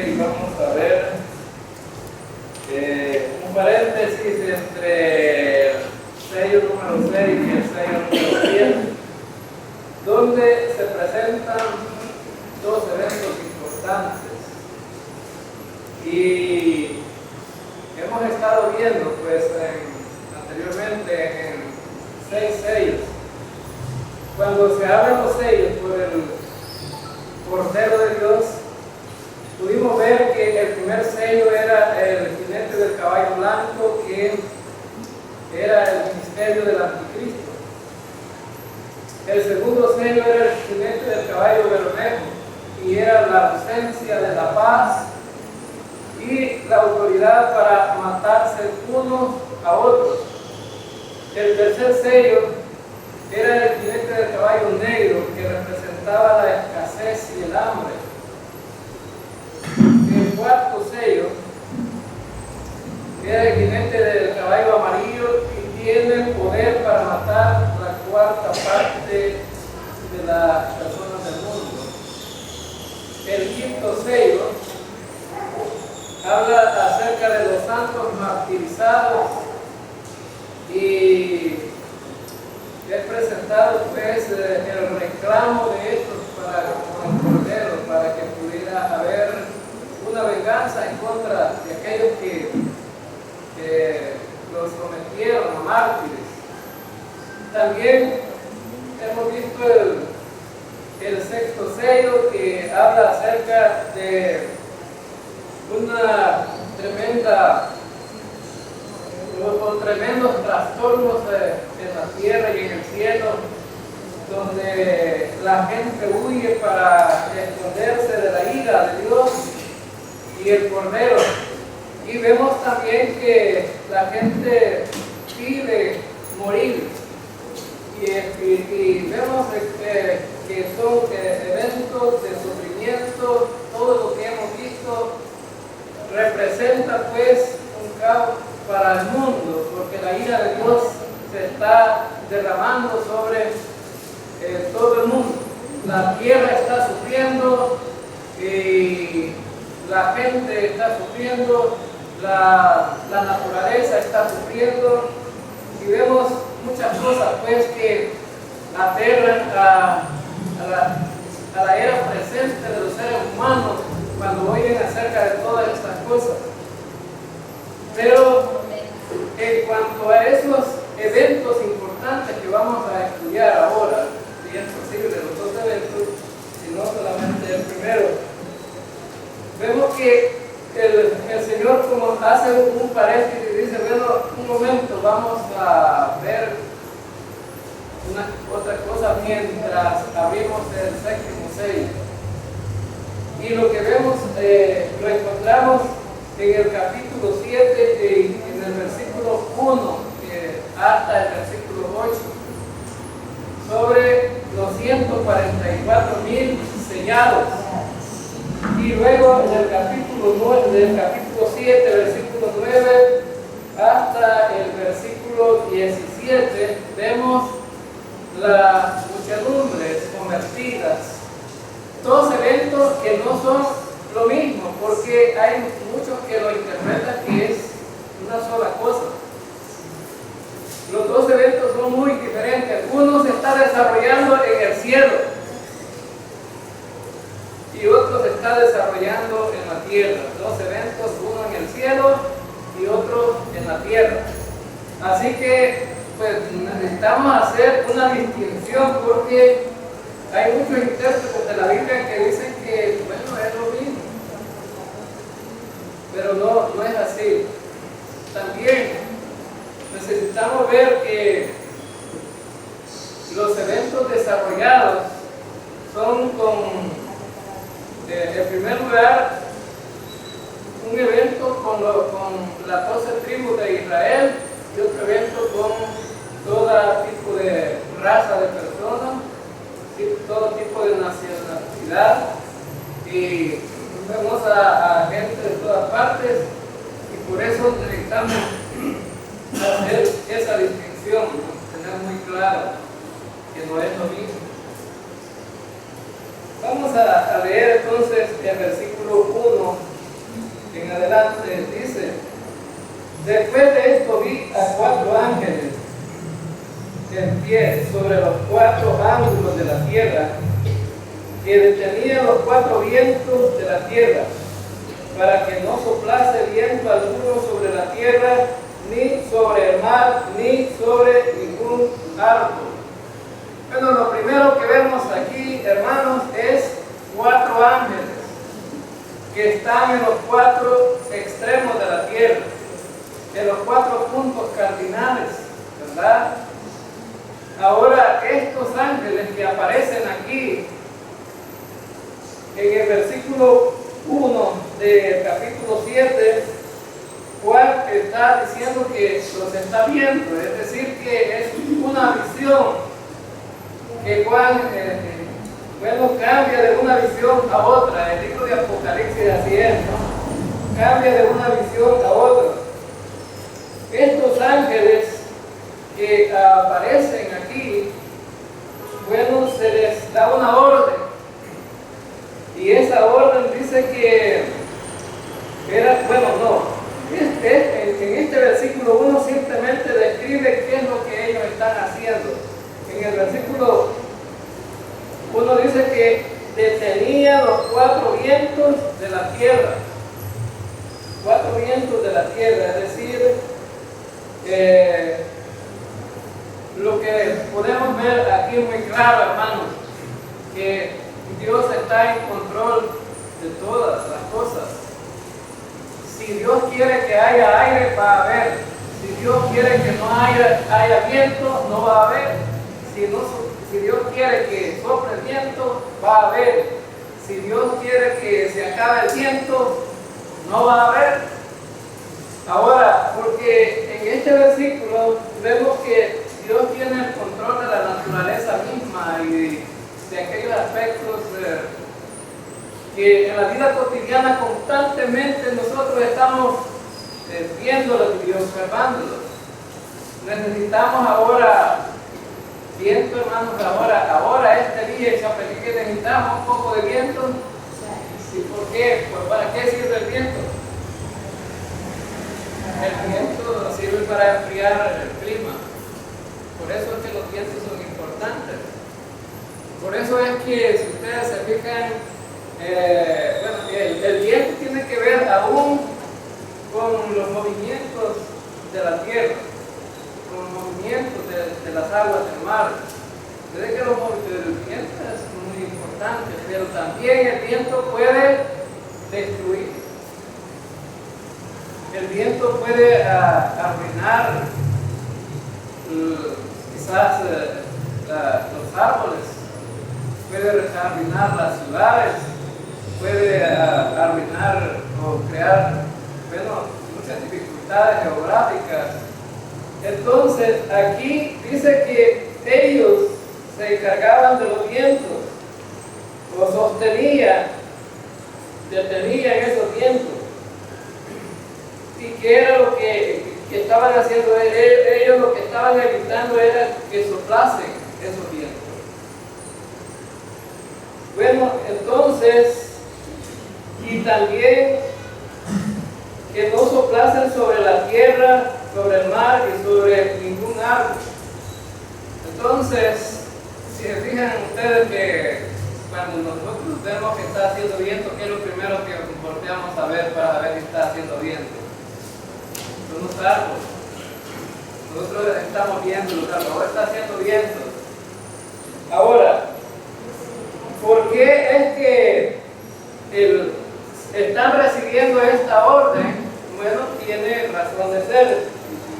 y vamos a ver un paréntesis entre el sello número 6 y el sello número 7, donde se presentan dos eventos importantes. Y hemos estado viendo pues anteriormente en 6 sellos. Cuando se abren los sellos por el Cordero de Dios, pudimos ver que el primer sello era el jinete del caballo blanco, que era el misterio del anticristo. El segundo sello era el jinete del caballo bermejo, y era la ausencia de la paz y la autoridad para matarse unos a otros. El tercer sello era el jinete del caballo negro, que representaba la escasez y el hambre. El cuarto sello era el jinete del caballo amarillo, y tiene poder para matar la cuarta parte de las personas del mundo. El quinto sello habla acerca de los santos martirizados, y es presentado pues el reclamo de estos para el Cordero, para que pudiera haber una venganza en contra de aquellos que los sometieron a mártires. También hemos visto el sexto sello, que habla acerca de una tremendos trastornos en la tierra y en el cielo, donde la gente huye para esconderse de la ira de Dios y el Cordero. Y vemos también que la gente pide morir, y vemos que son eventos de sufrimiento. Todo lo que hemos visto representa pues un caos para el mundo, porque la ira de Dios se está derramando sobre todo el mundo. La tierra está sufriendo, y la gente está sufriendo, la naturaleza está sufriendo, y vemos muchas cosas pues que aterran a la era presente de los seres humanos cuando oyen acerca de todas estas cosas. Pero en cuanto a esos eventos importantes que vamos a estudiar ahora, si es posible los dos eventos, si no solamente el primero, vemos que el Señor como hace un paréntesis y dice, bueno, un momento, vamos a ver otra cosa mientras abrimos el séptimo sello. Y lo que vemos, lo encontramos en el capítulo 7, en el versículo 1 hasta el versículo 8, sobre los 144,000 sellados. Y luego en el capítulo 7, versículo 9 hasta el versículo 17, vemos las muchedumbres convertidas. Dos eventos que no son lo mismo, porque hay muchos que lo interpretan que es una sola cosa. Los dos eventos son muy diferentes. Uno se está desarrollando en el cielo y otro se está desarrollando en la tierra. Dos eventos, uno en el cielo y otro en la tierra. Así que pues necesitamos hacer una distinción, porque hay muchos intérpretes de la Biblia que dicen que bueno, es lo mismo, pero no es así. También necesitamos ver que los eventos desarrollados son en primer lugar, un evento con las 12 tribus de Israel, y otro evento con todo tipo de raza de personas, todo tipo de nacionalidad, y vemos a gente de todas partes, y por eso necesitamos hacer esa distinción, tener muy claro que no es lo mismo. Vamos a leer entonces el versículo 1 Después de esto vi a 4 ángeles en pie sobre los 4 ángulos de la tierra, que detenían los 4 vientos de la tierra, para que no soplase viento alguno sobre la tierra, ni sobre el mar, ni sobre ningún árbol. Bueno, lo primero que vemos aquí, hermanos, es 4 ángeles que están en los 4 extremos de la tierra, en los 4 puntos cardinales, ¿verdad? Ahora, estos ángeles que aparecen aquí, en el versículo 1 del capítulo 7, Juan está diciendo que los está viendo, es decir, que es una visión que Juan, cambia de una visión a otra. El libro de Apocalipsis así es, ¿no? Cambia de una visión a otra. Estos ángeles que aparecen aquí, se les da una orden, y esa orden dice que en este versículo 1 simplemente describe qué es lo que ellos están haciendo. En el versículo 1 dice que detenía los 4 vientos de la tierra. 4 vientos de la tierra, es decir, lo que podemos ver aquí muy claro, hermanos, que Dios está en control de todas las cosas. Si Dios quiere que haya aire, va a haber. Si Dios quiere que no haya viento, no va a haber. Si Dios quiere que sople el viento, va a haber. Si Dios quiere que se acabe el viento, no va a haber. Ahora, porque en este versículo vemos que Dios tiene el control de la naturaleza misma y de aquellos aspectos que en la vida cotidiana constantemente nosotros estamos viéndolos y observándolos. Necesitamos ahora viento, hermanos, ahora este día en Chapelí necesitamos un poco de viento. ¿Y por qué? Pues ¿para qué sirve el viento? El viento sirve para enfriar el clima. Por eso es que los vientos son importantes. Por eso es que, si ustedes se fijan, el viento tiene que ver aún con los movimientos de la tierra, con los movimientos de las aguas del mar. Desde que el viento es muy importante, pero también el viento puede destruir. El viento puede arruinar quizás los árboles, puede arruinar las ciudades, puede arruinar o crear muchas dificultades geográficas. Entonces aquí dice que ellos se encargaban de los vientos, o detenían esos vientos. ¿Y qué era lo que estaban haciendo? Ellos lo que estaban evitando era que soplasen esos vientos. Bueno, entonces, y también que no soplasen sobre la tierra, sobre el mar y sobre ningún árbol. Entonces, si se fijan ustedes que cuando nosotros vemos que está haciendo viento, ¿qué es lo primero que volteamos a ver para ver si está haciendo viento? Son los árboles. Nosotros estamos viendo los árboles, ahora está haciendo viento. Ahora, ¿por qué es que están recibiendo esta orden? Bueno, tiene razón de ser.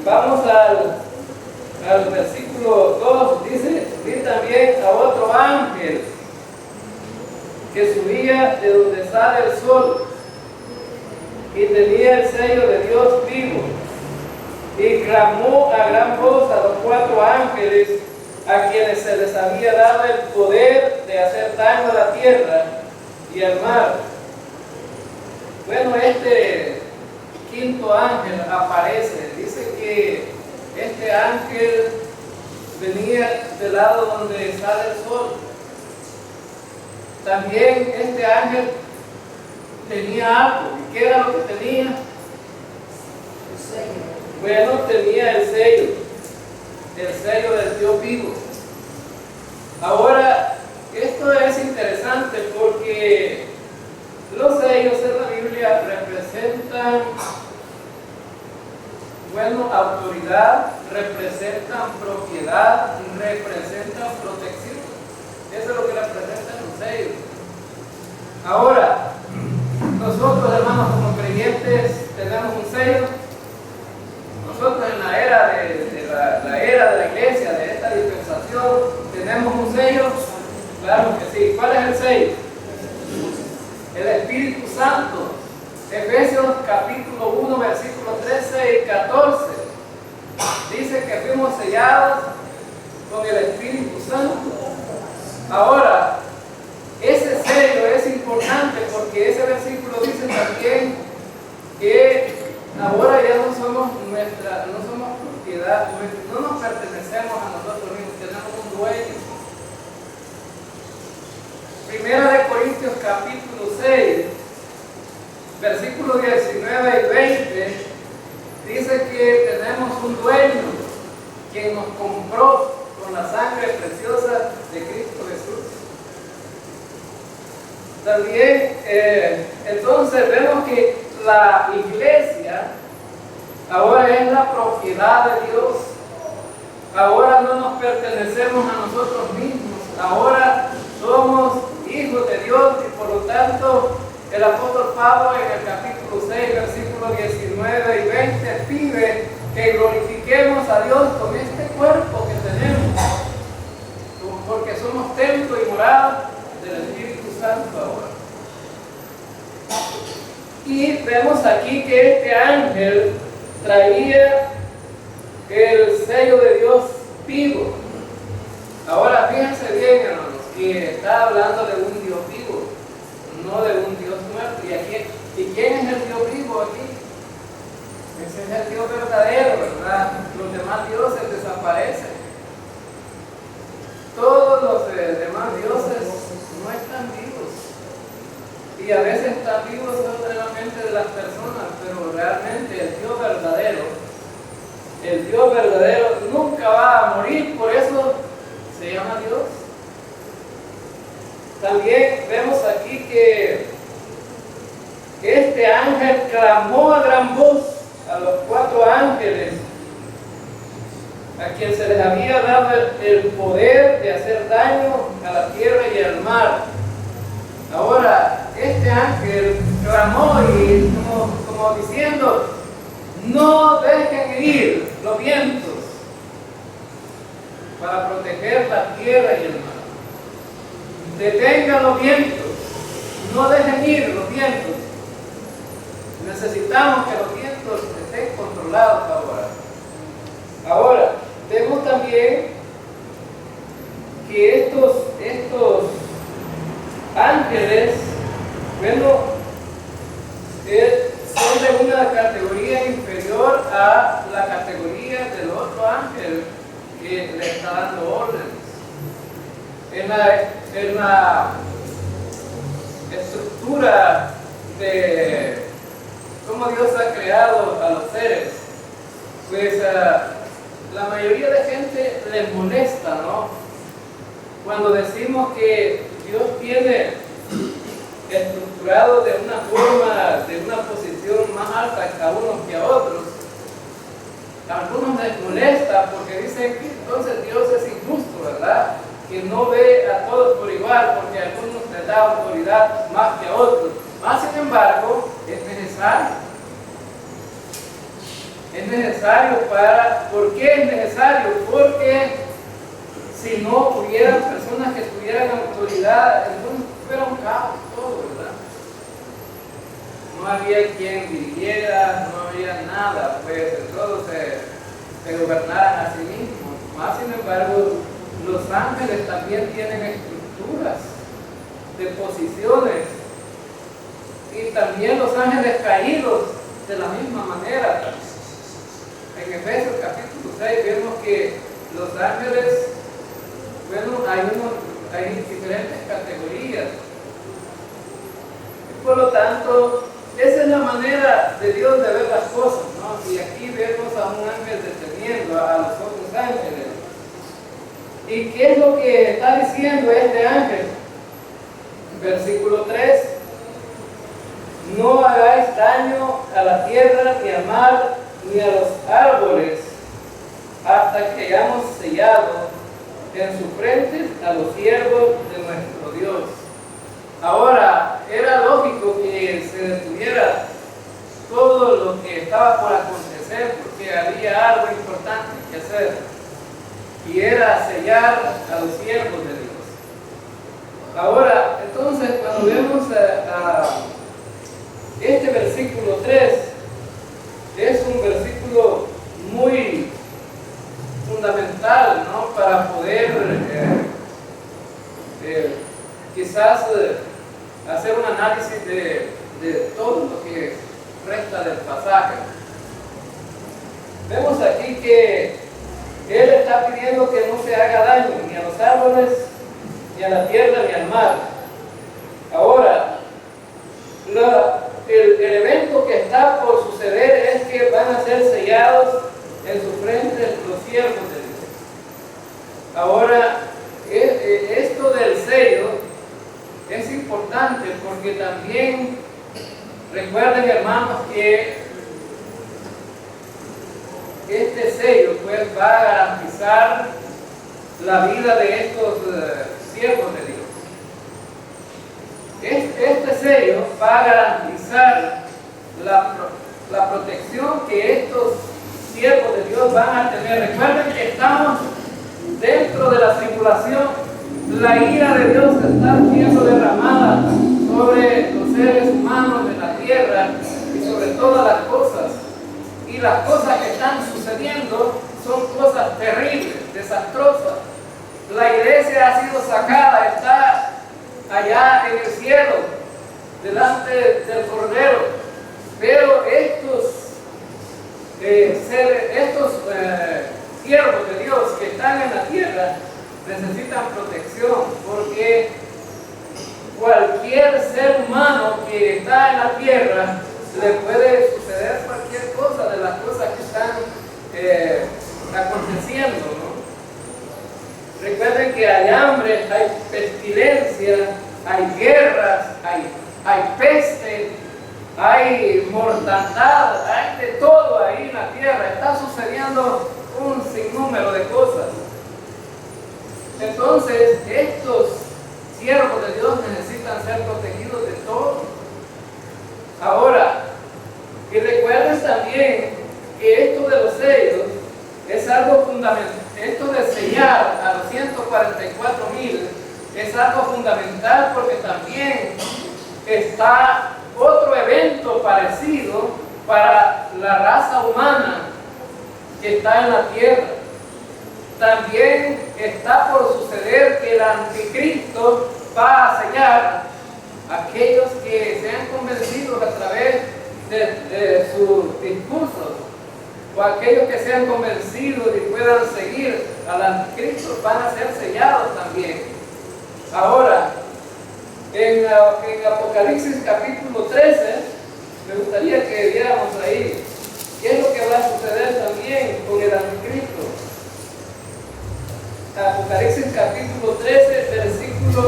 Vamos al versículo 2, dice: vi también a otro ángel que subía de donde sale el sol y tenía el sello de Dios vivo, y clamó a gran voz a los 4 ángeles a quienes se les había dado el poder de hacer daño a la tierra y al mar. Bueno, este 5.º ángel aparece. Dice que este ángel venía del lado donde sale el sol. También este ángel tenía algo. ¿Y qué era lo que tenía? bueno, tenía el sello del Dios vivo. Ahora, esto es interesante porque los sellos en la Biblia representan, bueno, autoridad, representan propiedad, representan protección. Eso es lo que representan los sellos. Ahora, nosotros, hermanos, como creyentes, tenemos un sello. Nosotros en la era la era de la iglesia, de esta dispensación, tenemos un sello. Claro que sí. ¿Cuál es el sello? El Espíritu Santo. Efesios capítulo 1, versículos 13 y 14. Dice que fuimos sellados con el Espíritu Santo. Ahora, ese sello es importante porque ese versículo dice también que ahora ya no somos propiedad, no nos pertenecemos a nosotros mismos, tenemos un dueño. Primera de Corintios capítulo 6, versículos 19 y 20, dice que tenemos un dueño quien nos compró con la sangre preciosa de Cristo Jesús. También, entonces vemos que la iglesia ahora es la propiedad de Dios. Ahora no nos pertenecemos a nosotros mismos. Ahora somos hijos de Dios y por lo tanto el apóstol Pablo en el capítulo 6, versículos 19 y 20 pide que glorifiquemos a Dios con este cuerpo que tenemos, porque somos templo y morada del Espíritu Santo ahora. Y vemos aquí que este ángel traía el sello de Dios vivo. Ahora fíjense bien, hermanos, que está hablando de un Dios vivo, no de un Dios muerto. ¿Y quién es el Dios vivo aquí? Ese es el Dios verdadero, ¿verdad? Los demás dioses desaparecen. Todos los demás dioses no están vivos. Y a veces están vivos solo en la mente de las personas, pero realmente el Dios verdadero nunca va a morir, por eso se llama Dios. También vemos aquí que este ángel clamó a gran voz a los 4 ángeles a quien se les había dado el poder de hacer daño a la tierra y al mar. Ahora, este ángel clamó y como diciendo, no dejen ir los vientos para proteger la tierra y el mar. Detengan los vientos, no dejen ir los vientos. Necesitamos que los vientos estén controlados ahora. Ahora, vemos también que estos ángeles, bueno, son de una categoría inferior a la categoría del otro ángel que le está dando órdenes. En la estructura de cómo Dios ha creado a los seres, pues la mayoría de gente les molesta, ¿no? Cuando decimos que Dios tiene estructurado de una forma, de una posición más alta a unos que a otros, a algunos les molesta porque dicen que entonces Dios es injusto, ¿verdad? Que no ve a todos por igual, porque a algunos les da autoridad más que a otros. Más sin embargo, es necesario. Es necesario ¿por qué es necesario? Porque si no hubieran personas que tuvieran autoridad, entonces fuera un caos todo, ¿verdad? No había quien dirigiera, no había nada, pues todos se gobernaran a sí mismos. Más sin embargo, los ángeles también tienen estructuras de posiciones y también los ángeles caídos de la misma manera. En Efesios capítulo 6 vemos que los ángeles, bueno, hay diferentes categorías. Y por lo tanto, esa es la manera de Dios de ver las cosas, ¿no? Y aquí vemos a ¿Y qué es lo que está diciendo este ángel? Versículo 3. No hagáis daño a la tierra, ni al mar, ni a los árboles, hasta que hayamos sellado en su frente a los siervos de nuestro Dios. Ahora, era lógico que se detuviera todo lo que estaba por acontecer, porque había algo importante que hacer, y era sellar a los siervos de Dios. Ahora, entonces, cuando vemos a este versículo 3, es un versículo muy fundamental, ¿no?, para poder quizás hacer un análisis de todo lo que resta del pasaje. Vemos aquí que él está pidiendo que no se haga daño ni a los árboles, ni a la tierra, ni al mar. Ahora, el evento que está por suceder es que van a ser sellados en su frente los siervos de Dios. Ahora, esto del sello es importante porque también recuerden, hermanos, que este sello pues va a garantizar la vida de estos siervos de Dios. Este sello va a garantizar la protección que estos siervos de Dios van a tener. Recuerden que estamos dentro de la tribulación. La ira de Dios está siendo derramada sobre los seres humanos de la tierra y sobre todas las cosas. Y las cosas que están sucediendo son cosas terribles, desastrosas. La iglesia ha sido sacada, está allá en el cielo, delante del Cordero. Pero estos siervos de Dios que están en la tierra necesitan protección, porque cualquier ser humano que está en la tierra le puede suceder cualquier cosa de las cosas que están aconteciendo, ¿no? Recuerden que hay hambre, hay pestilencia, hay guerras, hay peste, hay mortandad, hay de todo ahí en la tierra. Está sucediendo un sinnúmero de cosas. Entonces, estos siervos de Dios necesitan ser protegidos de todo. Ahora, y recuerden también que esto de los sellos es algo fundamental. Esto de sellar a los 144,000 es algo fundamental, porque también está otro evento parecido para la raza humana que está en la tierra. También está por suceder que el anticristo va a sellar a aquellos que sean convencidos a través de sus discursos, o aquellos que sean convencidos y puedan seguir al anticristo van a ser sellados también. Ahora, en Apocalipsis capítulo 13, me gustaría que viéramos ahí qué es lo que va a suceder también con el anticristo. Apocalipsis capítulo 13, versículo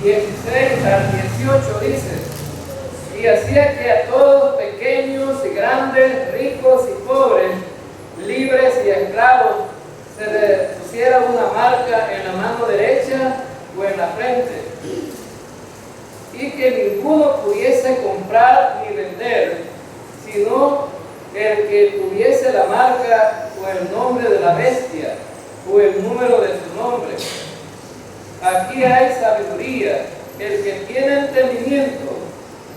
16 al 18 dice: y hacía que a todos, pequeños y grandes, ricos y pobres, libres y esclavos, se le pusiera una marca en la mano derecha o en la frente, y que ninguno pudiese comprar ni vender, sino el que tuviese la marca o el nombre de la bestia o el número de su nombre. Aquí hay sabiduría. El que tiene entendimiento,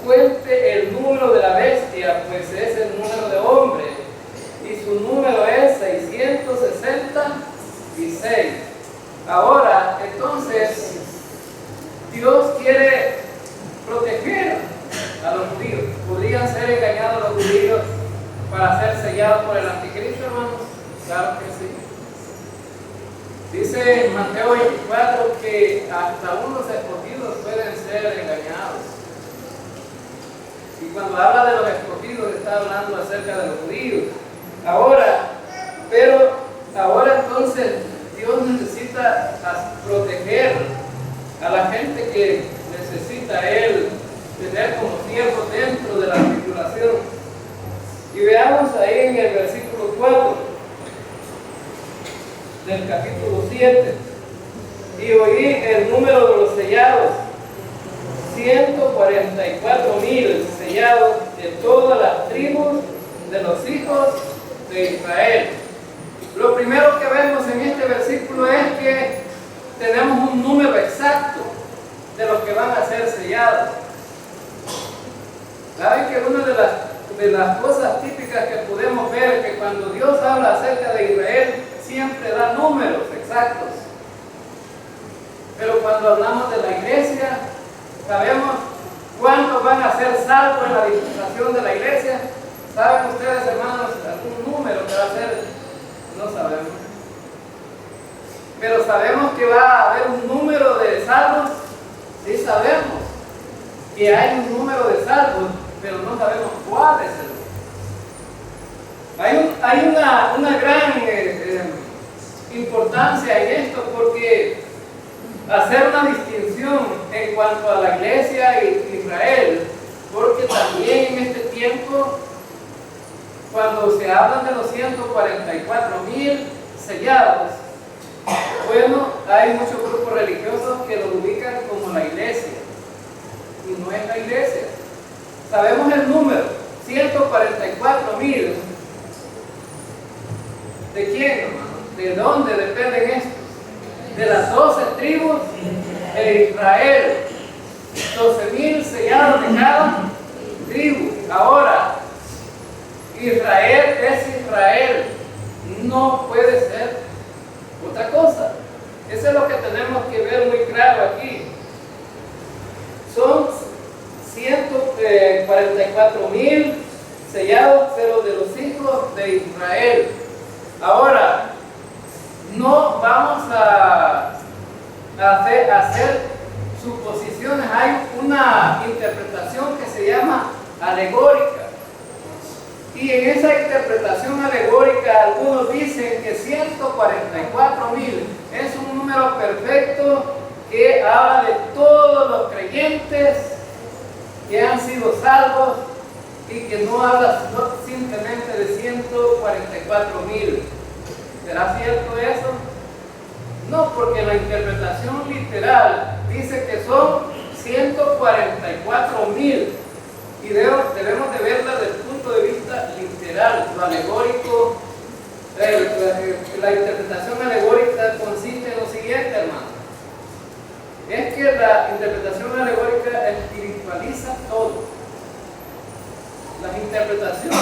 cuente el número de la bestia, pues es el número de hombre, y su número es 666. Ahora, entonces, Dios quiere proteger a los judíos. ¿Podrían ser engañados los judíos para ser sellados por el anticristo, hermanos? Claro que sí. Dice en Mateo 24 que hasta unos escogidos pueden ser engañados. Y cuando habla de los escogidos está hablando acerca de los judíos. Ahora, pero Ahora entonces Dios necesita proteger a la gente que necesita a Él tener como siervo dentro de la tribulación. Y veamos ahí en el versículo 4 del capítulo 7. Y oí el número de los sellados, 144,000 sellados de todas las tribus de los hijos de Israel. Lo primero que vemos en este versículo es que tenemos un número exacto de los que van a ser sellados. ¿Saben que una de las cosas típicas que podemos ver es que cuando Dios habla acerca de Israel, siempre da números exactos? Pero cuando hablamos de la iglesia, ¿sabemos cuántos van a ser salvos en la dispensación de la iglesia? ¿Saben ustedes, hermanos, algún número que va a ser? No sabemos. Pero sabemos que va a haber un número de salvos. Sí sabemos que hay un número de salvos, pero no sabemos cuál es el número. Hay una gran importancia en esto, porque hacer una distinción en cuanto a la iglesia y Israel, porque también en este tiempo, cuando se hablan de los 144,000 sellados, bueno, hay muchos grupos religiosos que lo ubican como la iglesia, y no es la iglesia. Sabemos el número, 144,000. ¿De quién, hermano? ¿De dónde dependen estos? De las 12 tribus de Israel. 12,000 sellados de cada tribu. Ahora, Israel es Israel, no puede ser otra cosa. Eso es lo que tenemos que ver muy claro aquí. Son 144,000 sellados, pero de los hijos de Israel. Ahora, no vamos a hacer suposiciones. Hay una interpretación que se llama alegórica. Y en esa interpretación alegórica, algunos dicen que 144,000 es un número perfecto que habla de todos los creyentes que han sido salvos, y que no habla simplemente de 144,000. ¿Será cierto eso? No, porque la interpretación literal dice que son 144,000, y debemos de verla desde el punto de vista literal. Lo alegórico, la interpretación alegórica consiste en lo siguiente, hermano. Es que la interpretación alegórica espiritualiza todo. Las interpretaciones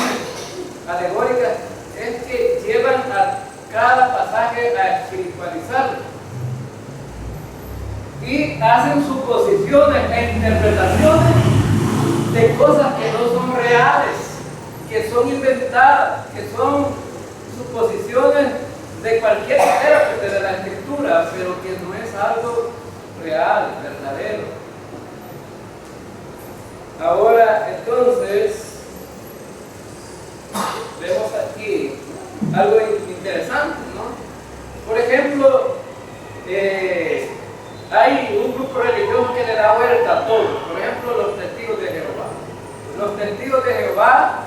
alegóricas es que llevan a cada pasaje a espiritualizarlo, y hacen suposiciones e interpretaciones de cosas que no son reales, que son inventadas, que son suposiciones de cualquier intérprete de la escritura, pero que no es algo real, verdadero. Ahora, entonces, vemos aquí algo interesante, ¿no? Por ejemplo, hay un grupo religioso que le da vuelta a todo. Por ejemplo, los testigos de Jehová. Los testigos de Jehová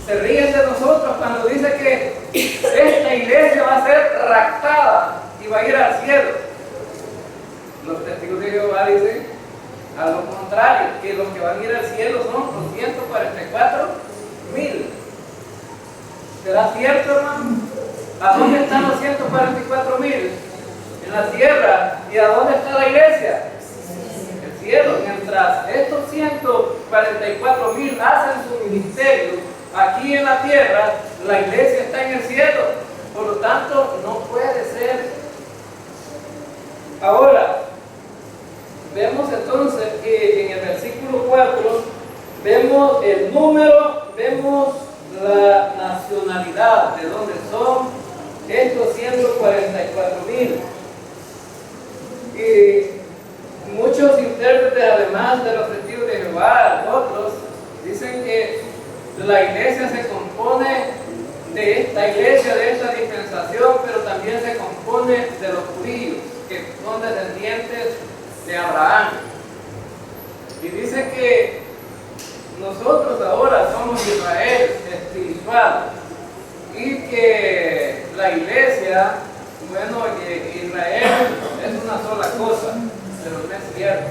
se ríen de nosotros cuando dice que esta iglesia va a ser raptada y va a ir al cielo. Los testigos de Jehová dicen a lo contrario, que los que van a ir al cielo son los 144,000. ¿Será cierto, hermano? ¿A dónde están los 144,000? En la tierra. ¿Y a dónde está la iglesia? El cielo. Mientras estos 144,000 hacen su ministerio aquí en la tierra, la iglesia está en el cielo. Por lo tanto, no puede ser. Ahora, vemos entonces que en el versículo 4 vemos el número, vemos la nacionalidad, de dónde son estos 144,000. Y muchos intérpretes, además de los testigos de Jehová, otros, dicen que la iglesia se compone de esta iglesia, de esta dispensación, tribulación, pero también se compone de los judíos, que son descendientes de Abraham. Y dice que nosotros ahora somos Israel espiritual y que la iglesia, bueno, que Israel es una sola cosa, pero no es cierto.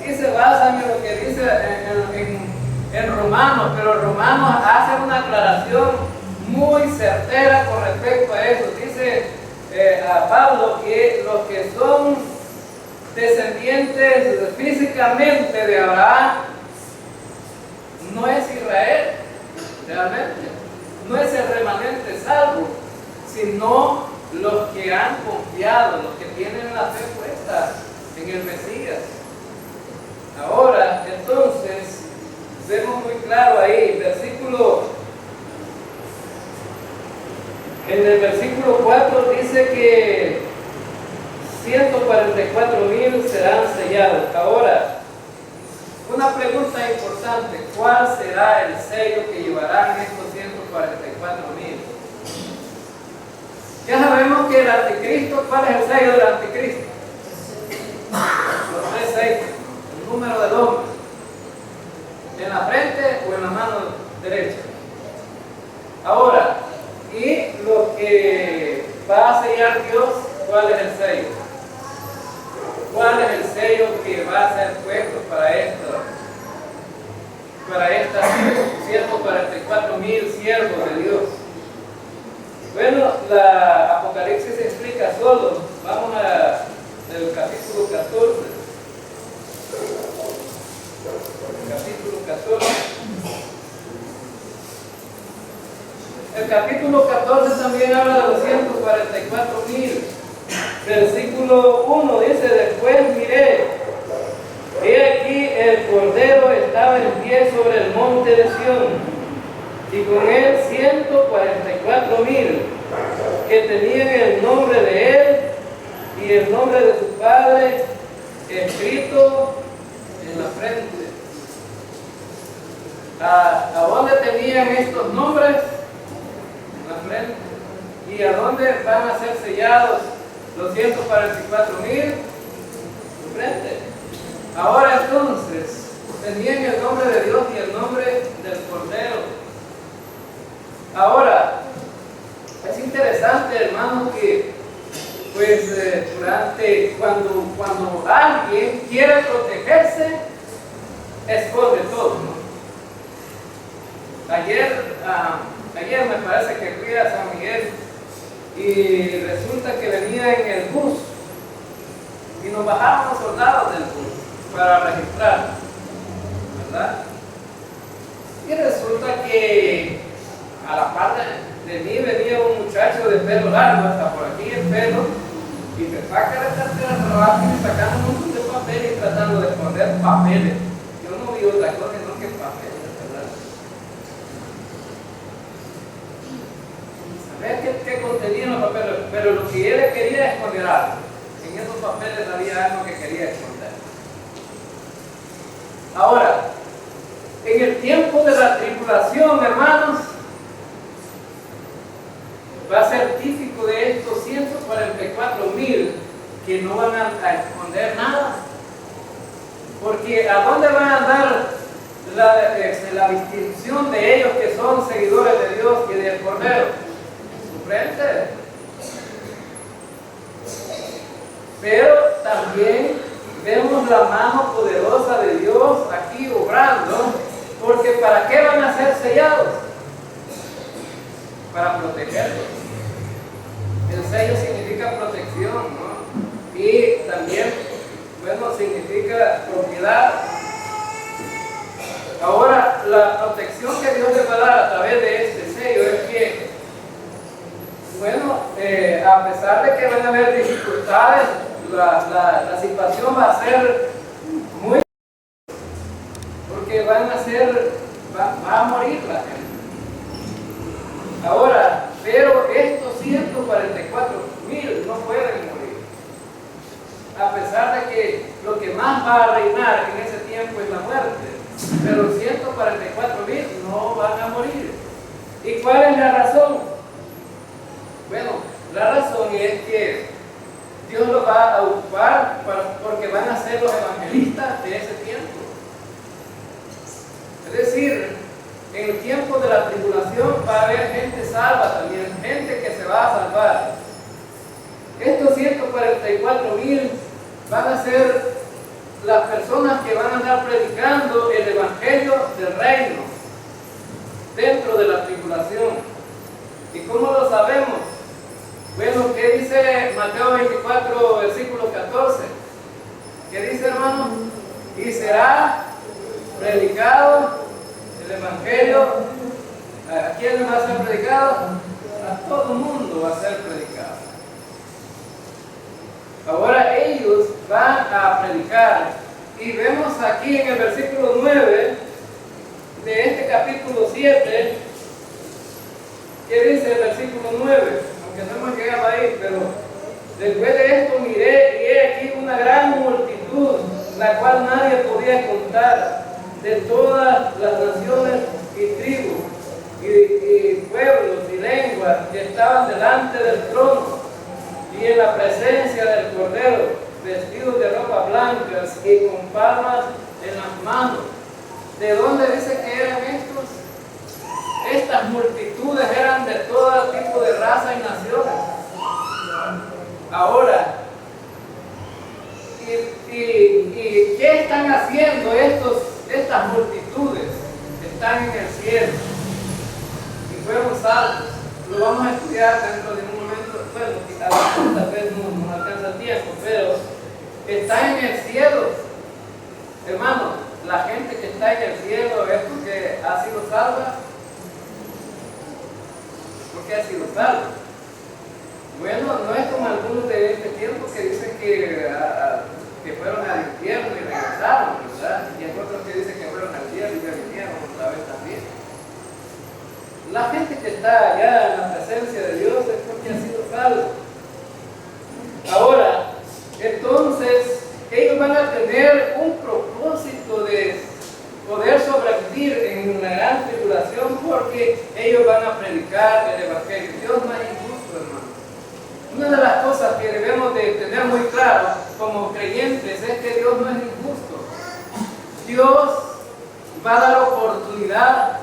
Y se basa en lo que dice en Romanos, pero Romanos hace una aclaración muy certera con respecto a eso. Dice a Pablo que los que son descendientes físicamente de Abraham no es Israel, realmente, no es el remanente salvo, sino los que han confiado, los que tienen la fe puesta en el Mesías. Ahora, entonces, vemos muy claro ahí, en el versículo 4 dice que 144,000 serán sellados. Ahora, una pregunta importante: ¿cuál será el sello que llevarán estos 144,000? Ya sabemos que el anticristo, ¿cuál es el sello del anticristo? Los 3 sellos, el número del hombre, en la frente o en la mano derecha. Ahora, y lo que va a sellar Dios, ¿cuál es el sello? ¿Cuál es el sello que va a ser puesto para estas 144,000 siervos de Dios? Bueno, la Apocalipsis se explica solo. Vamos al capítulo 14. Capítulo 14. El capítulo 14 también habla de los 144,000. Versículo 1 dice: después miré, he aquí el Cordero estaba en pie sobre el monte de Sión, y con él 144,000 que tenían el nombre de él y el nombre de su Padre escrito en la frente. ¿A dónde tenían estos nombres? En la frente. ¿Y a dónde van a ser sellados los 144,000? En frente. Ahora entonces, tenían el nombre de Dios y el nombre del Cordero. Ahora, es interesante, hermanos, que pues cuando alguien quiere protegerse, esconde todo, ¿no? Ayer me parece que fui a San Miguel y resulta que venía en el bus y nos bajaron los soldados del bus para registrar, ¿verdad? Y resulta que a la par de mí venía un muchacho de pelo largo, hasta por aquí el pelo, y me saca la cartera rápido sacando un montón de papeles y tratando de esconder papeles. Yo no vi otra cosa sino que papeles, ¿verdad? Sabía qué contenían los papeles, pero lo que él quería esconder algo. En esos papeles había algo que quería esconder. Ahora, en el tiempo de la tribulación, hermanos, va a ser típico de estos 144,000 que no van a esconder nada. Porque ¿a dónde van a dar la distinción de ellos que son seguidores de Dios y del Cordero? En su frente. Pero también vemos la mano poderosa de Dios aquí obrando, porque ¿para qué van a ser sellados? Para protegerlos. El sello significa protección, ¿no? Y también, bueno, significa propiedad. Ahora, la protección que Dios le va a dar a través de este sello es que, bueno, a pesar de que van a haber dificultades, la situación va a ser muy, porque va a morir la gente. Ahora, pero estos 144,000 no pueden morir. A pesar de que lo que más va a reinar en ese tiempo es la muerte, pero 144,000 no van a morir. ¿Y cuál es la razón? y es que Dios los va a ocupar porque van a ser los evangelistas de ese tiempo. Es decir, en el tiempo de la tribulación va a haber gente salva también, gente que se va a salvar. Estos 144,000 van a ser las personas que van a andar predicando el evangelio del reino dentro de la tribulación. ¿Y cómo lo sabemos? Bueno, ¿qué dice Mateo 24, versículo 14? ¿Qué dice, hermano? Y será predicado el evangelio. ¿A quién va a ser predicado? A todo el mundo va a ser predicado. Ahora ellos van a predicar, y vemos aquí en el versículo 9 de este capítulo 7, ¿qué dice el versículo 9? Aunque no hemos llegado ahí, pero después de esto miré y he aquí una gran multitud, la cual nadie podía contar, de todas las naciones y tribus, y pueblos y lenguas que estaban delante del trono y en la presencia del Cordero, vestidos de ropas blancas y con palmas en las manos. ¿De dónde dice que eran estos? Estas multitudes eran de todo tipo de raza y naciones. Ahora, ¿y qué están haciendo estas multitudes? Están en el cielo y fueron salvos. Lo vamos a estudiar dentro de un momento. Bueno, tal vez no alcanza el tiempo, pero están en el cielo. Hermano, la gente que está en el cielo es porque ha sido salva. ¿Por qué ha sido salva? Bueno, no es como algunos de este tiempo que dicen que fueron al infierno y regresaron, ¿verdad? Y hay otros que dicen que fueron al cielo y que vinieron otra vez también. La gente que está allá en la presencia de Dios es porque ha sido salvo. Ahora, entonces, ellos van a tener un propósito de poder sobrevivir en la gran tribulación porque ellos van a predicar el evangelio. Dios no es injusto, hermano. Una de las cosas que debemos de tener muy claro como creyentes es que Dios no es injusto. Dios va a dar oportunidad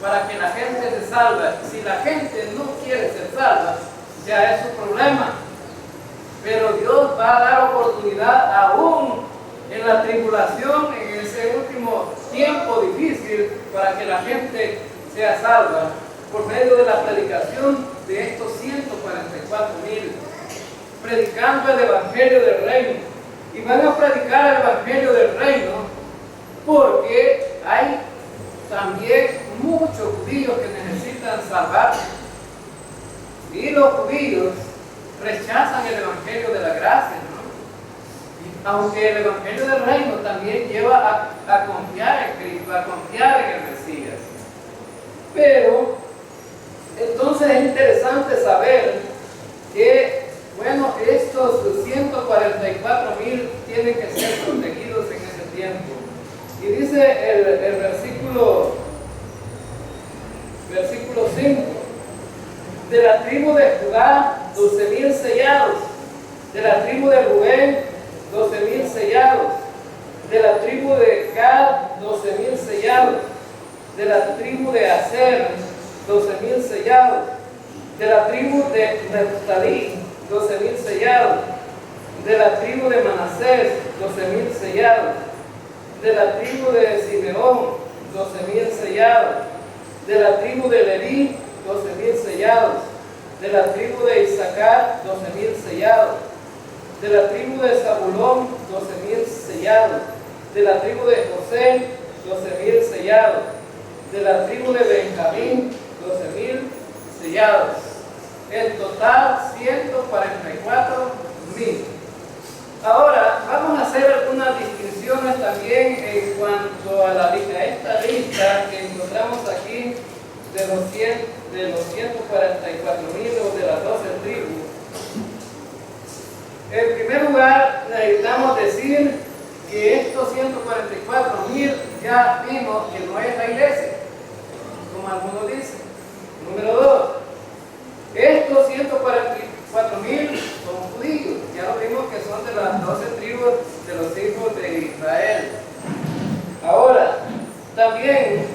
para que la gente se salve. Si la gente no quiere ser salva, ya es su problema. Pero Dios va a dar oportunidad aún en la tribulación, en ese último tiempo difícil, para que la gente sea salva por medio de la predicación de estos 144,000, predicando el evangelio del reino. Y van a predicar el evangelio del reino porque hay también muchos judíos que necesitan salvarse. Y los judíos rechazan el evangelio de la gracia, ¿no? Aunque el evangelio del reino también lleva a confiar en Cristo, a confiar en el Mesías. Pero entonces es interesante saber que, bueno, estos 144,000 tienen que ser protegidos en ese tiempo. Y dice el versículo 5, de la tribu de Judá, 12,000 sellados, de la tribu de Rubén, 12,000 sellados, de la tribu de Gad, 12,000 sellados, de la tribu de Aser, 12,000 sellados, de la tribu de Neftalí, 12,000 sellados, de la tribu de Manasés, 12,000 sellados, de la tribu de Simeón, 12,000 sellados, de la tribu de Leví, 12,000 sellados, de la tribu de Isaacar, 12,000 sellados, de la tribu de Zabulón, 12,000 sellados, de la tribu de José, 12,000 sellados, de la tribu de Benjamín, 12,000 sellados. En total, 144,000. Ahora, vamos a hacer algunas distinciones también en cuanto a esta lista que encontramos aquí de los 144,000 o de las 12 tribus. En primer lugar, necesitamos decir que estos 144,000 ya vimos que no es la iglesia, como algunos dicen. Número 2, estos 4,000 son judíos. Ya lo vimos que son de las 12 tribus de los hijos de Israel. Ahora, también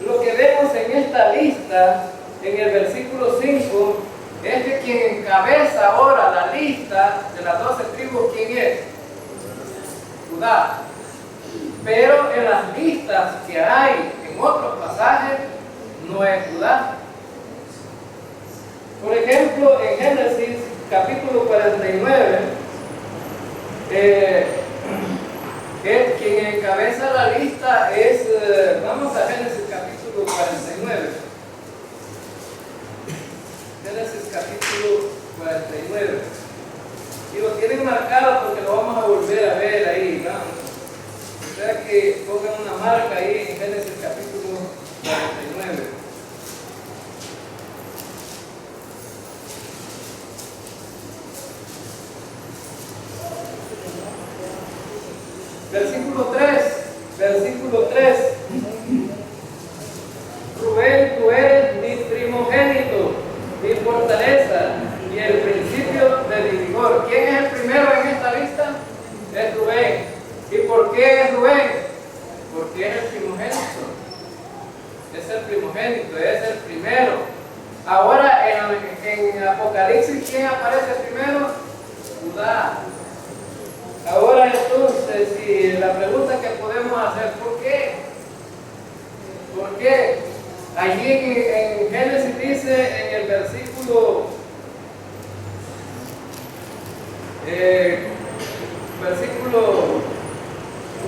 lo que vemos en esta lista, en el versículo 5, es que quien encabeza ahora la lista de las 12 tribus, ¿quién es? Judá. Pero en las listas que hay en otros pasajes, no es Judá. Por ejemplo, en Génesis capítulo 49, quien encabeza la lista es, vamos a Génesis capítulo 49. Génesis capítulo 49. Y lo tienen marcado porque lo vamos a volver a ver ahí, vamos. O sea que pongan una marca ahí en Génesis capítulo 49. Versículo 3. Rubén, tú eres mi primogénito, mi fortaleza y el principio de mi vigor. ¿Quién es el primero en esta lista? Es Rubén. ¿Y por qué es Rubén? Porque es el primogénito. Es el primogénito, es el primero. Ahora en Apocalipsis, ¿quién aparece primero? Judá. Ahora entonces, si la pregunta que podemos hacer, ¿por qué? ¿Por qué? Allí en Génesis dice en el versículo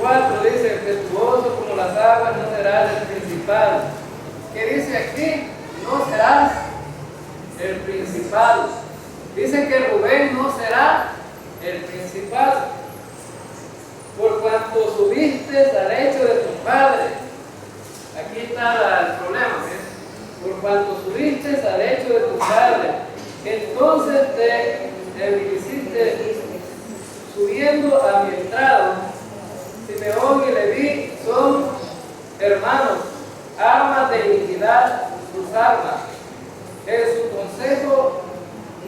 4, dice, impetuoso como las aguas no serás el principal. ¿Qué dice aquí? No serás el principal. Dice que Rubén no será el principal. Por cuanto subiste al lecho de tu padre. Aquí está el problema, ¿ves? Por cuanto subiste al lecho de tu padre, entonces te envileciste subiendo a mi estrado. Simeón y Leví son hermanos, armas de iniquidad sus armas. En su consejo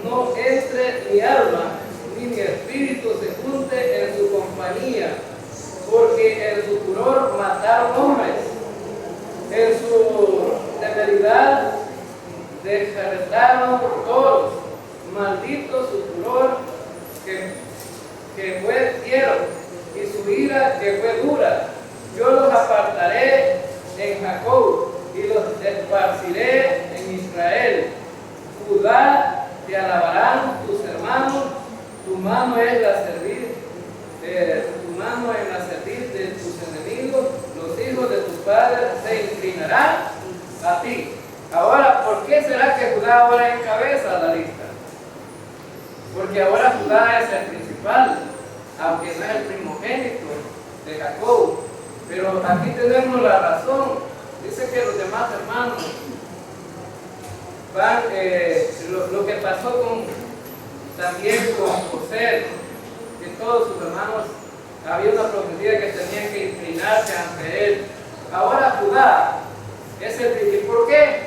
no entre mi alma, ni mi espíritu se junte en su compañía, porque en su furor mataron hombres, en su temeridad descartaron toros, maldito su furor que fue fiero y su ira que fue dura. Yo los apartaré en Jacob y los esparciré en Israel. Judá te alabarán tus hermanos. Tu mano es la servir, tu mano en la servir de tus enemigos, los hijos de tu padre se inclinarán a ti. Ahora, ¿por qué será que Judá ahora encabeza la lista? Porque ahora Judá es el principal, aunque no es el primogénito de Jacob. Pero aquí tenemos la razón. Dice que los demás hermanos van, lo que pasó también con José, que todos sus hermanos, había una profecía que tenían que inclinarse ante él. Ahora Judá es el principal. ¿Por qué?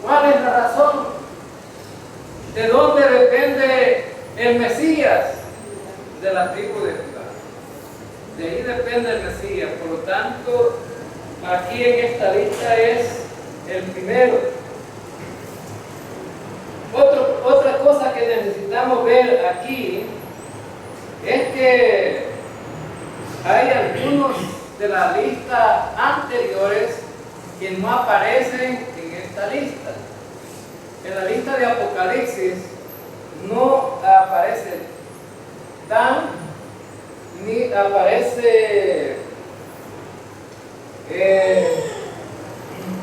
¿Cuál es la razón? ¿De dónde depende el Mesías? De la tribu de Judá. De ahí depende el Mesías. Por lo tanto, aquí en esta lista es el primero. Otra cosa que necesitamos ver aquí es que hay algunos de la lista anteriores que no aparecen en esta lista. En la lista de Apocalipsis no aparece Dan, ni aparece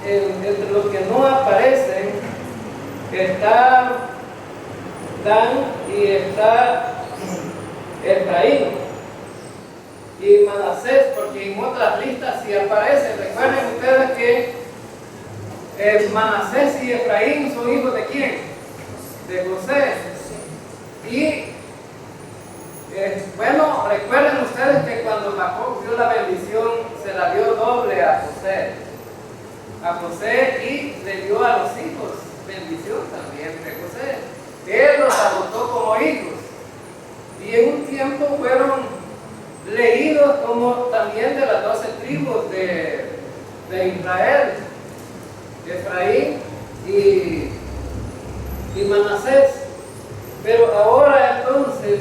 entre los que no aparecen está Dan y está Efraín y Manasés, porque en otras listas sí aparecen. Recuerden ustedes que Manasés y Efraín son hijos de ¿quién? De José. Y bueno, recuerden ustedes que cuando Jacob dio la bendición, se la dio doble a José y le dio a los hijos bendición también de José. Él los adoptó como hijos. Y en un tiempo fueron leídos como también de las 12 tribus de Israel, Efraín y Manasés. Pero ahora entonces,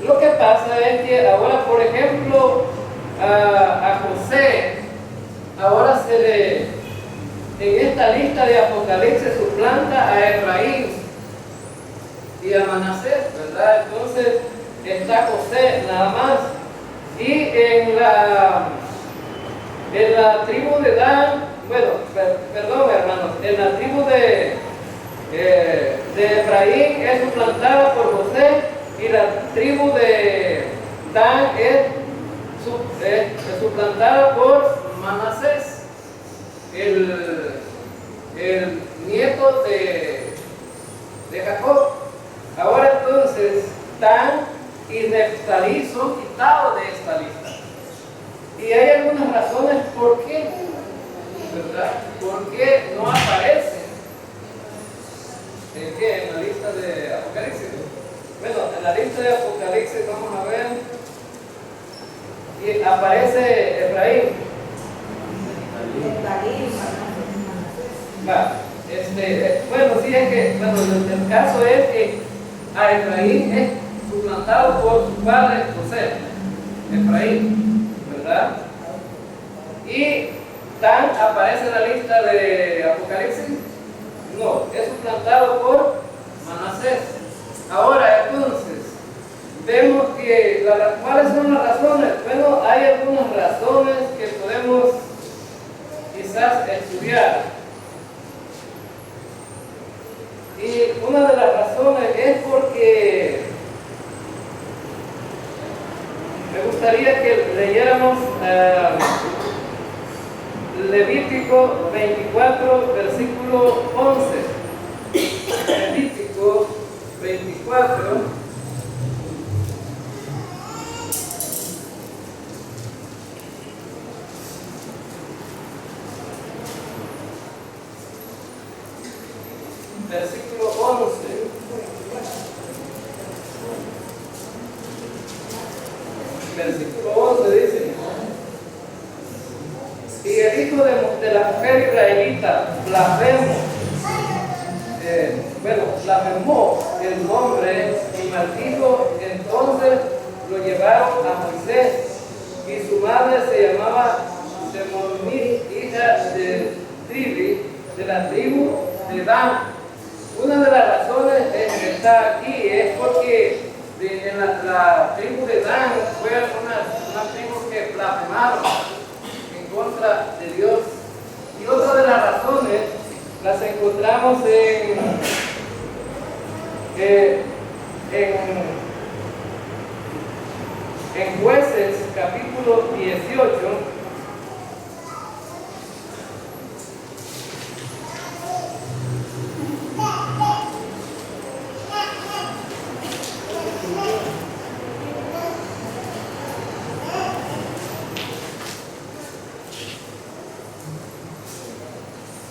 lo que pasa es que ahora, por ejemplo, a José, ahora en esta lista de Apocalipsis suplanta a Efraín y a Manasés, ¿verdad? Entonces está José nada más. Y en la tribu de Dan, bueno, perdón hermanos, en la tribu de Efraín es suplantada por José, y la tribu de Dan es suplantada por Manasés, el nieto de Jacob. Ahora entonces Dan y Neftalí son quitados de esta lista. Y hay algunas razones por qué, ¿verdad? ¿Por qué no aparecen? ¿En qué? En la lista de Apocalipsis. Bueno, en la lista de Apocalipsis vamos a ver. Y aparece Efraín. Bueno, sí, es que, bueno, el caso es que a Efraín es suplantado por su padre José, Efraín, ¿verdad? Y Dan aparece en la lista de Apocalipsis. No, es suplantado por Manasés. Ahora, entonces, vemos que, ¿cuáles son las razones? Bueno, hay algunas razones que podemos quizás estudiar. Y una de las razones es porque me gustaría que leyéramos Levítico 24, versículo 11. Levítico 24. Versículo 11. Versículo 11 dice: y el hijo de la mujer israelita blasfemó el nombre y maldijo, entonces lo llevaron a Moisés, y su madre se llamaba Semonit, hija de Tribi, de la tribu de Dan. Una de las razones que está aquí es porque en la tribu de Dan fue una tribu que blasfemaron en contra de Dios. Y otra de las razones las encontramos en Jueces capítulo 18.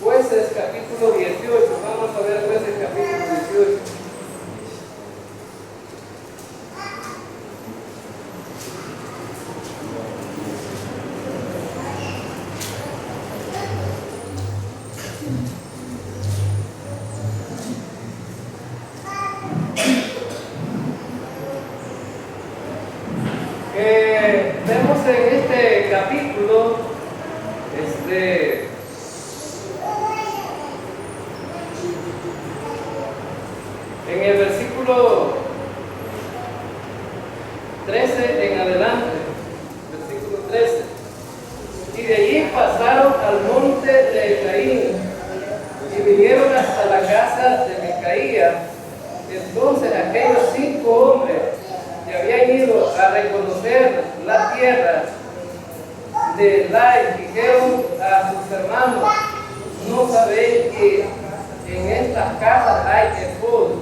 Jueces capítulo 18, vamos a ver Jueces capítulo 18. Vemos en este capítulo, en el versículo 13 en adelante, versículo 13, y de allí pasaron al monte de Efraín y vinieron hasta la casa de Micaía. Entonces aquellos 5 hombres que habían ido a reconocer la tierra de Lai dijeron a sus hermanos: ¿no sabéis que en estas casas hay efod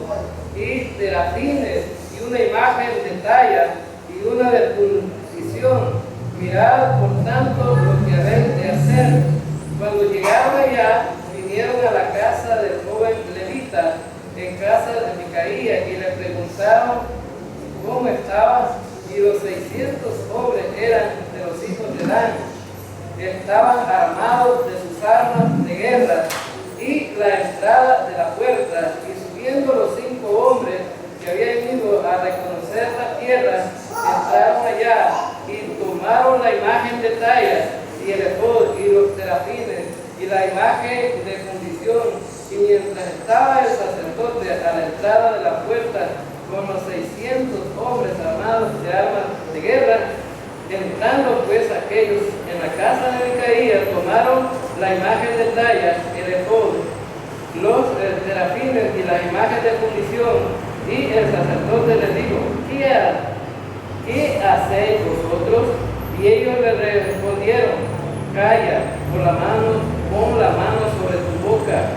y terafines y una imagen de talla y una de fundición? Mirad por tanto lo que habéis de hacer. Cuando llegaron allá, vinieron a la casa del joven levita en casa de Micaía y le preguntaron cómo estaba, y los 600 hombres eran de los hijos de Dan. Estaban armados de sus armas de guerra y la entrada de la puerta, y subiendo los 5 hombres que habían ido a reconocer la tierra, entraron allá y tomaron la imagen de talla y el efod y los terafines y la imagen de fundición. Y mientras estaba el sacerdote a la entrada de la puerta con los 600 hombres armados de armas de guerra, entrando pues aquellos en la casa de Micaía, tomaron la imagen de talla, el efod, los terafines y la imagen de fundición. Y el sacerdote les dijo: ¿Qué hacéis vosotros? Y ellos le respondieron: calla, pon la mano sobre tu boca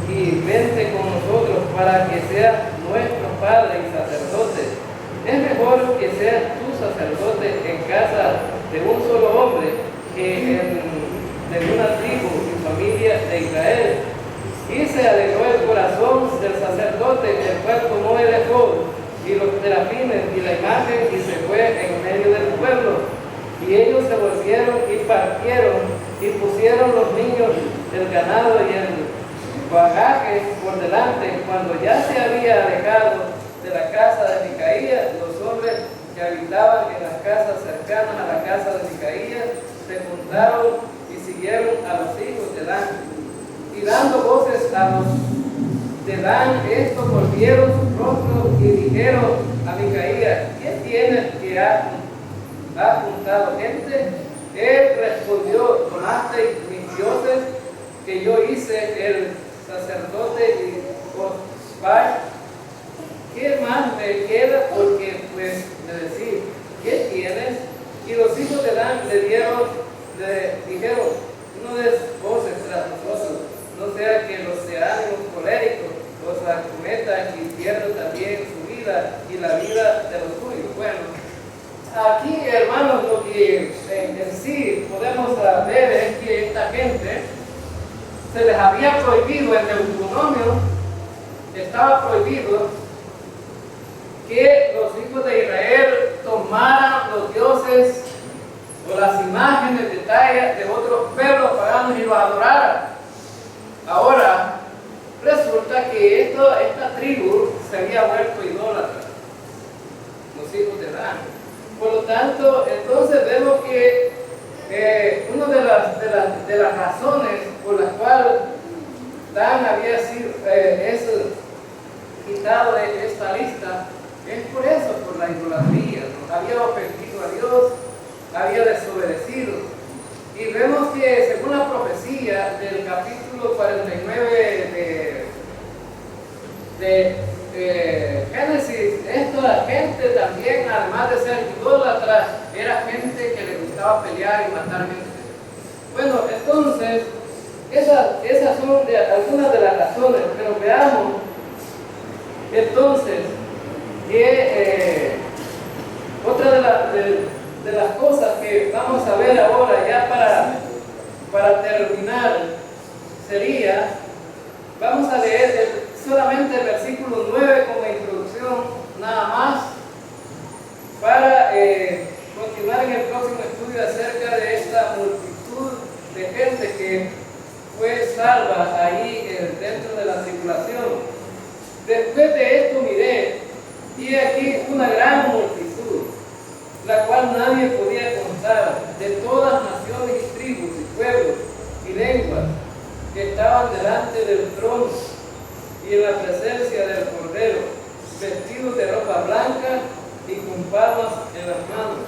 y vente con nosotros para que sea nuestro padre y sacerdote. Es mejor que seas tú sacerdote en casa de un solo hombre que de una tribu y familia de Israel. Y se alegró el corazón del sacerdote, el cual tomó el efod y los terafines y la imagen y se fue en medio del pueblo. Y ellos se volvieron y partieron y pusieron los niños, el ganado y el bagaje por delante. Cuando ya se había alejado de la casa de Micaía, los hombres que habitaban en las casas cercanas a la casa de Micaía se juntaron y siguieron a los hijos de Dan. Y dando voces a los de Dan, estos volvieron sus rostros y dijeron a Micaía: ¿qué tienes que has juntado gente? Él respondió: ¿tomasteis mis dioses que yo hice el sacerdote y Cosbach? ¿Qué más me queda? Porque pues de decir: ¿qué tienes? Y los hijos de Dan le dijeron: no des voces tras nosotros, no sea que los ánimos coléricos los acometan y pierdan también su vida y la vida de los tuyos. Bueno, aquí, hermanos, lo que en sí podemos ver es que esta gente se les había prohibido, en Deuteronomio estaba prohibido que los hijos de Israel tomaran los dioses o las imágenes de talla de otros pueblos paganos y los adoraran. Ahora, resulta que esta tribu se había vuelto idólatra, los hijos de Dan. Por lo tanto, entonces vemos que una de las razones por las cuales Dan había sido quitado de esta lista es por eso, por la idolatría, ¿no? Había ofendido a Dios, había desobedecido. Y vemos que según la profecía del capítulo 49 de Génesis, esta gente también, además de ser idólatra, era gente que le gustaba pelear y matar gente. Bueno, entonces, esas son algunas de las razones, pero veamos entonces que otra de las cosas que vamos a ver ahora, ya para terminar, sería, vamos a leer solamente el versículo 9 como introducción, nada más, para continuar en el próximo estudio acerca de esta multitud de gente que fue salva ahí dentro de la tribulación. Después de esto miré, y aquí una gran multitud, la cual nadie podía contar, de todas naciones y tribus y pueblos y lenguas, que estaban delante del trono y en la presencia del Cordero, vestidos de ropa blanca y con palmas en las manos.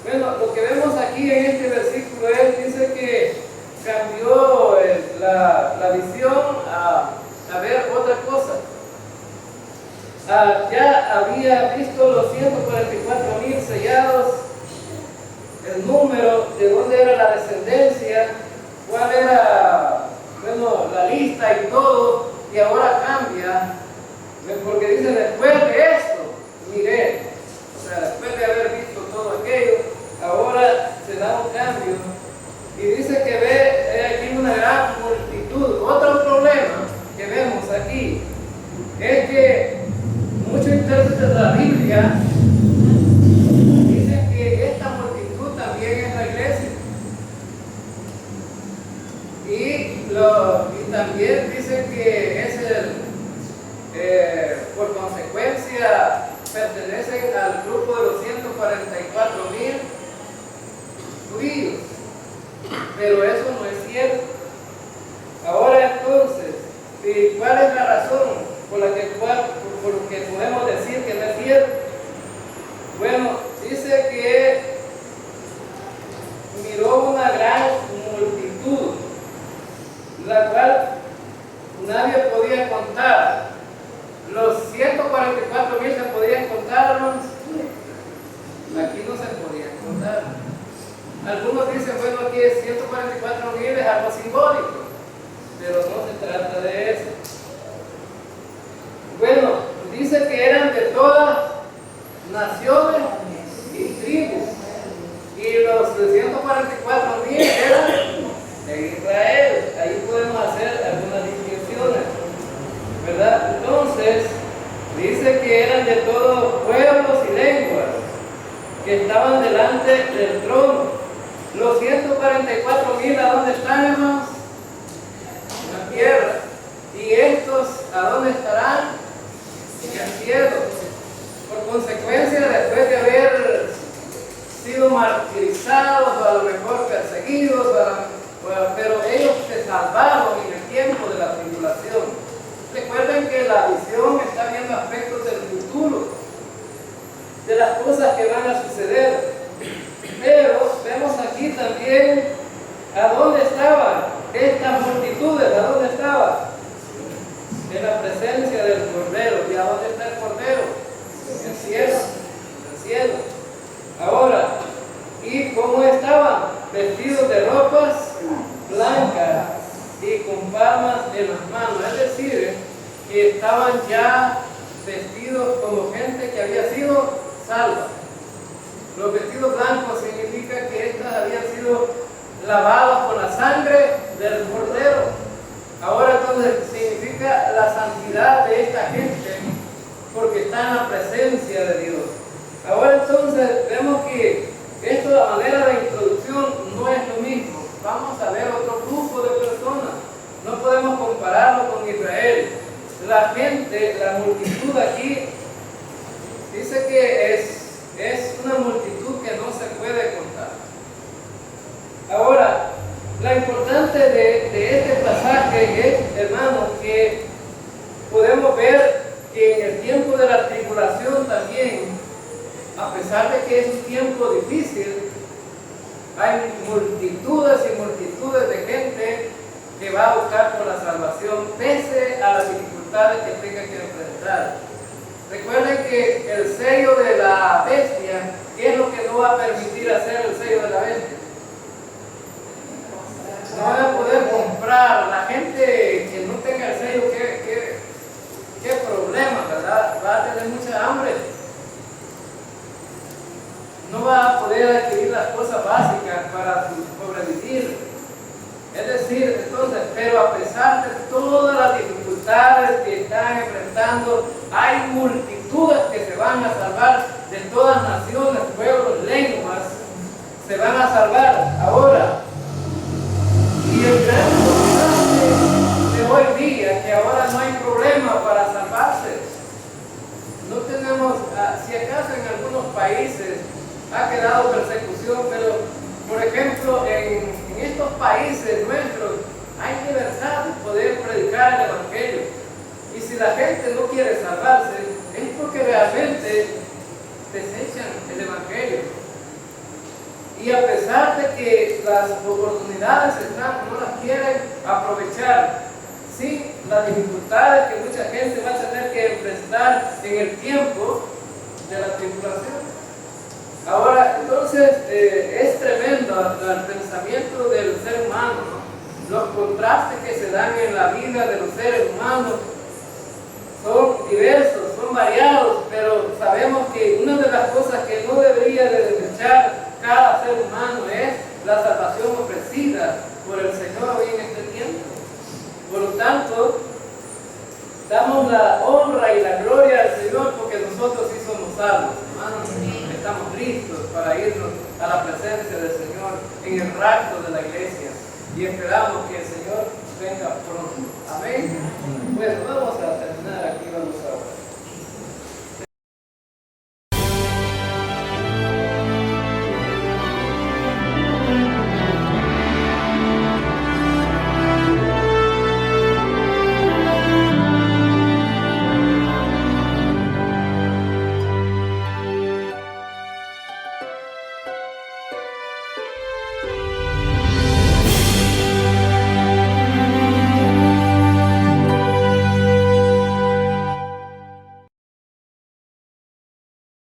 Bueno, lo que vemos aquí en este versículo dice que cambió la visión a ver otra cosa. Ya había visto los 144,000 sellados, el número, de dónde era la descendencia, cuál era, bueno, la lista y todo, y ahora cambia, porque dice: después de esto, miré, o sea, después de haber visto todo aquello, ahora se da un cambio, y dice que ve aquí una gran multitud. Otro problema que vemos aquí consecuencia, dicen que esta multitud también es la iglesia. Y también dicen que es por consecuencia pertenecen al grupo de los 144,000 judíos. Pero eso no es cierto. Ahora entonces, ¿cuál es la razón por la que podemos decir que no es cierto? Bueno, dice que miró una gran multitud, la cual nadie podía contar. Los 144,000 se podían contar, hermanos. Aquí no se podían contar. Algunos dicen, bueno, aquí es 144,000 es algo simbólico, pero no se trata de eso. Bueno, dice que eran de todas naciones y tribus, y los 144,000 eran de Israel. Ahí podemos hacer algunas distinciones, ¿verdad? Entonces, dice que eran de todos pueblos y lenguas que estaban delante del trono. Los 144,000, ¿a dónde están, hermanos? En la tierra. ¿Y estos a dónde estarán? En el cielo. Por consecuencia, después de haber sido martirizados, o a lo mejor perseguidos, pero ellos se salvaron en el tiempo de la tribulación. Recuerden que la visión está viendo aspectos del futuro, de las cosas que van a suceder. Pero vemos aquí también a dónde estaban estas multitudes, a dónde estaban. En la presencia del Cordero. ¿Y a dónde está el Cordero? En el cielo. En el cielo. Ahora, ¿y cómo estaban? Vestidos de ropas blancas y con palmas en las manos. Es decir, que estaban ya vestidos como gente que había sido salva. Los vestidos blancos significa que estas habían sido lavadas con la sangre del Cordero. Ahora entonces significa la santidad de esta gente porque está en la presencia de Dios. Ahora entonces vemos que esto, la manera de introducción, no es lo mismo. Vamos a ver otro grupo de personas. No podemos compararlo con Israel. La gente, la multitud aquí, dice que es una multitud que no se puede contar. Ahora, lo importante de este pasaje es, hermanos, que podemos ver que en el tiempo de la tribulación también, a pesar de que es un tiempo difícil, hay multitudes y multitudes de gente que va a buscar por la salvación, pese a las dificultades que tenga que enfrentar. Recuerden que el sello de la bestia, ¿qué es lo que no va a permitir hacer el sello de la bestia? No van a poder comprar. La gente que no tenga el sello, qué problema, ¿verdad? Va a tener mucha hambre. No va a poder adquirir las cosas básicas para sobrevivir. Es decir, entonces, pero a pesar de todas las dificultades que están enfrentando, hay multitudes que se van a salvar de todas naciones, pueblos, lenguas, se van a salvar. Ahora, y el gran contraste de hoy día, que ahora no hay problema para salvarse. No tenemos, si acaso en algunos países ha quedado persecución, pero por ejemplo en estos países nuestros hay libertad de poder predicar el Evangelio. Y si la gente no quiere salvarse, es porque realmente desechan el Evangelio. Y a pesar de que las oportunidades están, no las quieren aprovechar, sí, las dificultades que mucha gente va a tener que enfrentar en el tiempo de la tribulación. Ahora, entonces, es tremendo el pensamiento del ser humano, ¿no? Los contrastes que se dan en la vida de los seres humanos son diversos, son variados, pero sabemos que una de las cosas que no debería de desechar cada ser humano es la salvación ofrecida por el Señor hoy en este tiempo. Por lo tanto, damos la honra y la gloria al Señor porque nosotros sí somos salvos. de la iglesia y esperamos que el Señor venga pronto. Amén. Pues vamos a terminar aquí, vamos a